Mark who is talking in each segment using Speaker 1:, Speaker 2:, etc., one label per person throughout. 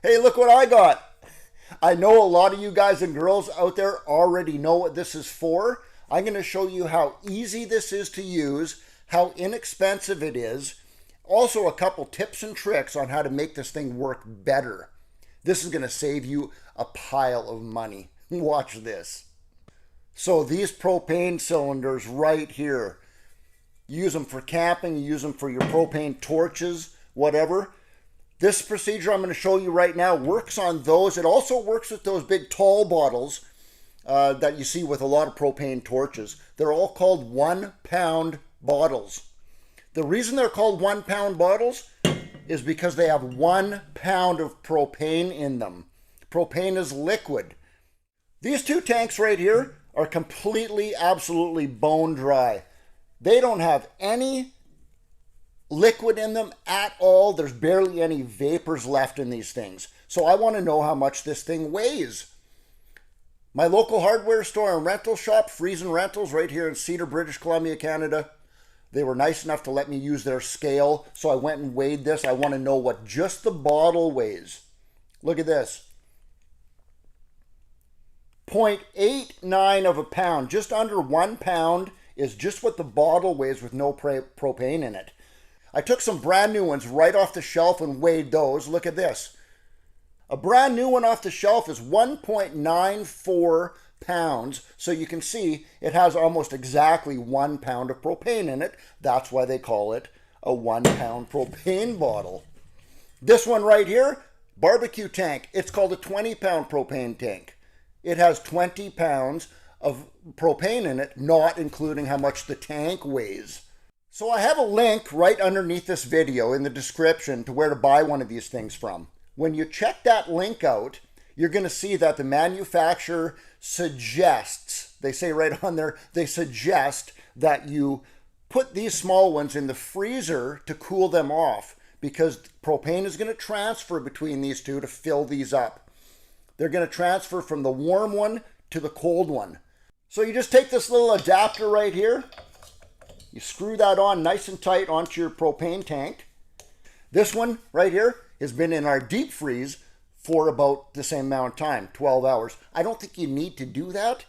Speaker 1: Hey, look what I got. I know a lot of you guys and girls out there already know what this is for. I'm going to show you how easy this is to use, how inexpensive it is. Also, a couple tips and tricks on how to make this thing work better. This is going to save you a pile of money. Watch this. So these propane cylinders right here, you use them for camping, you use them for your propane torches, whatever. This procedure I'm going to show you right now works on those. It also works with those big tall bottles that you see with a lot of propane torches. They're all called 1 pound bottles. The reason they're called 1 pound bottles is because they have 1 pound of propane in them. Propane is liquid. These two tanks right here are completely, absolutely bone dry. They don't have any liquid in them at all. There's barely any vapors left in these things. So I want to know how much this thing weighs. My local hardware store and rental shop, Friesen Rentals, right here in Cedar, British Columbia, Canada, they were nice enough to let me use their scale. So I went and weighed this. I want to know what just the bottle weighs. Look at this. 0.89 of a pound, just under 1 pound is just what the bottle weighs with no propane in it. I took some brand new ones right off the shelf and weighed those. Look at this. A brand new one off the shelf is 1.94 pounds. So you can see it has almost exactly 1 pound of propane in it. That's why they call it a 1 pound propane bottle. This one right here, barbecue tank. It's called a 20 pound propane tank. It has 20 pounds of propane in it, not including how much the tank weighs. So I have a link right underneath this video in the description to where to buy one of these things from. When you check that link out, you're going to see that the manufacturer suggests, they say right on there, they suggest that you put these small ones in the freezer to cool them off because propane is going to transfer between these two to fill these up. They're going to transfer from the warm one to the cold one. So you just take this little adapter right here. You screw that on nice and tight onto your propane tank. This one right here has been in our deep freeze for about the same amount of time, 12 hours. I don't think you need to do that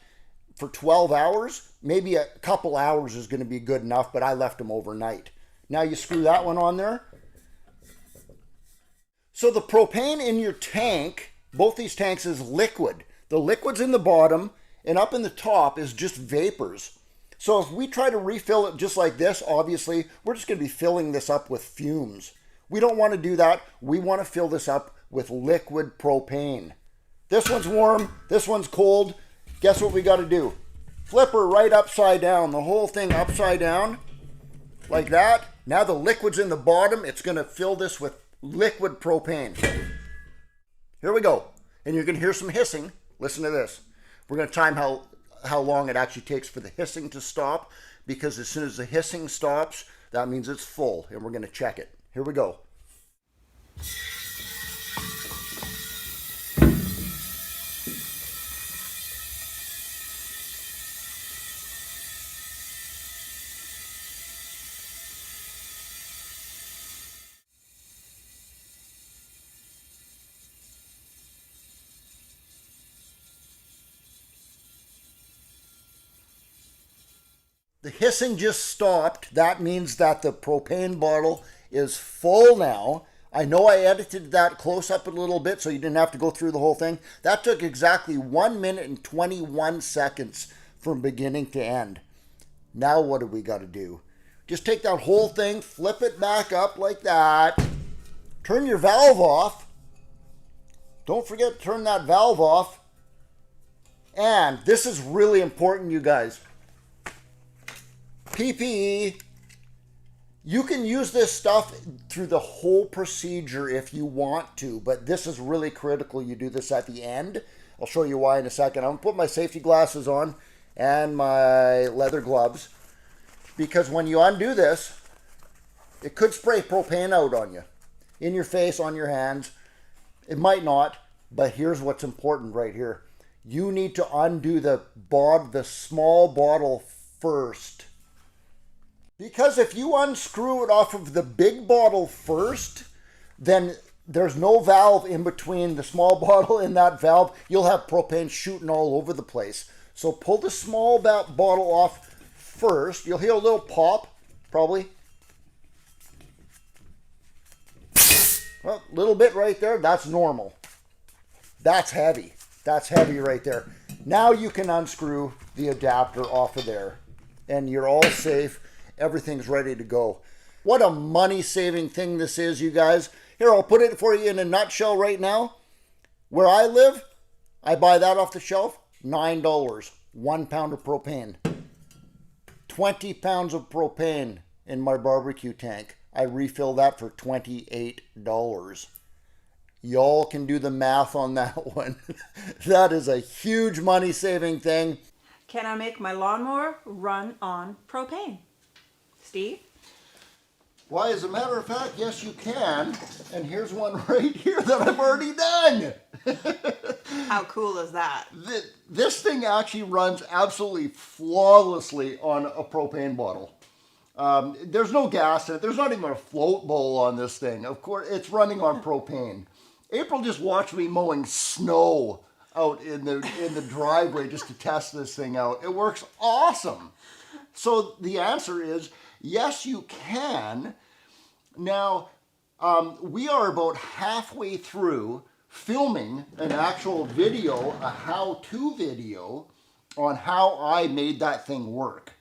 Speaker 1: for 12 hours. Maybe a couple hours is going to be good enough, but I left them overnight. Now you screw that one on there. So the propane in your tank, both these tanks, is liquid. The liquid's in the bottom, and up in the top is just vapors. So if we try to refill it just like this, obviously, we're just going to be filling this up with fumes. We don't want to do that. We want to fill this up with liquid propane. This one's warm. This one's cold. Guess what we got to do? Flip her right upside down. The whole thing upside down like that. Now the liquid's in the bottom. It's going to fill this with liquid propane. Here we go. And you're going to hear some hissing. Listen to this. We're going to time how long it actually takes for the hissing to stop, because as soon as the hissing stops, that means it's full, and we're going to check it. Here we go. The hissing just stopped. That means that the propane bottle is full now. I know I edited that close up a little bit so you didn't have to go through the whole thing. That took exactly 1 minute and 21 seconds from beginning to end. Now what do we got to do? Just take that whole thing, flip it back up like that. Turn your valve off. Don't forget to turn that valve off. And this is really important, you guys. PPE, you can use this stuff through the whole procedure if you want to, but this is really critical you do this at the end. I'll show you why in a second. I'm going to put my safety glasses on and my leather gloves, because when you undo this, it could spray propane out on you, in your face, on your hands. It might not, but here's what's important right here. You need to undo the small bottle first. Because if you unscrew it off of the big bottle first, then there's no valve in between the small bottle and that valve. You'll have propane shooting all over the place. So pull the small bottle off first. You'll hear a little pop, probably. Well, a little bit right there. That's normal. That's heavy. That's heavy right there. Now you can unscrew the adapter off of there. And you're all safe. Everything's ready to go. What a money-saving thing this is, you guys. Here, I'll put it for you in a nutshell right now. Where I live, I buy that off the shelf, $9. 1 pound of propane. 20 pounds of propane in my barbecue tank. I refill that for $28. Y'all can do the math on that one. That is a huge money-saving thing.
Speaker 2: Can I make my lawnmower run on propane? Steve?
Speaker 1: Why, as a matter of fact, yes, you can. And here's one right here that I've already done.
Speaker 2: How cool is that?
Speaker 1: This thing actually runs absolutely flawlessly on a propane bottle. There's no gas in it. There's not even a float bowl on this thing. Of course, it's running on propane. April just watched me mowing snow out in the driveway just to test this thing out. It works awesome. So the answer is yes, you can. Now, we are about halfway through filming an actual video, a how-to video on how I made that thing work.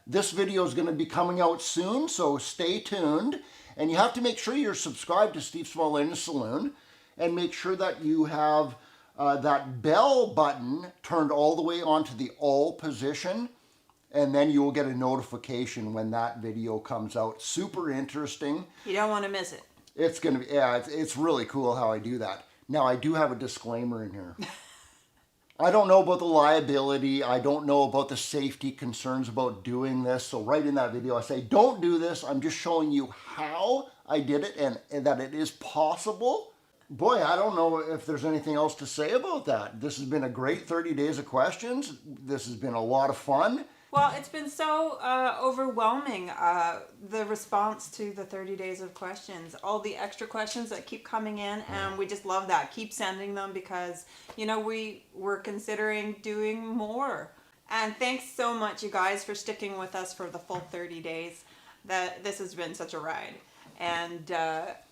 Speaker 1: This video is going to be coming out soon, so stay tuned. And you have to make sure you're subscribed to Steve Smolina's Saloon and make sure that you have that bell button turned all the way onto the all position, and then you will get a notification when that video comes out. Super interesting.
Speaker 2: You don't want to miss it.
Speaker 1: It's going to be, yeah, it's really cool how I do that. Now, I do have a disclaimer in here. I don't know about the liability. I don't know about the safety concerns about doing this. So right in that video, I say, don't do this. I'm just showing you how I did it and that it is possible. Boy, I don't know if there's anything else to say about that. This has been a great 30 days of questions. This has been a lot of fun.
Speaker 2: Well, it's been so overwhelming, the response to the 30 days of questions, all the extra questions that keep coming in, and we just love that. Keep sending them because, you know, we're considering doing more. And thanks so much, you guys, for sticking with us for the full 30 days. This has been such a ride. And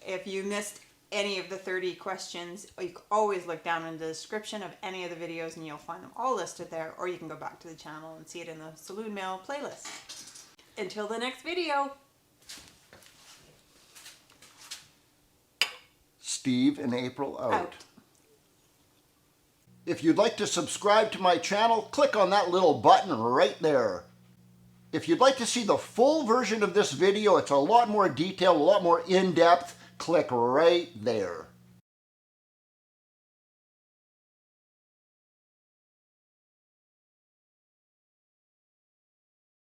Speaker 2: if you missed any of the 30 questions, you can always look down in the description of any of the videos and you'll find them all listed there, or you can go back to the channel and see it in the Saloon Mail playlist. Until the next video.
Speaker 1: Steve and April out. If you'd like to subscribe to my channel, click on that little button right there. If you'd like to see the full version of this video, it's a lot more detailed, a lot more in-depth, click right there.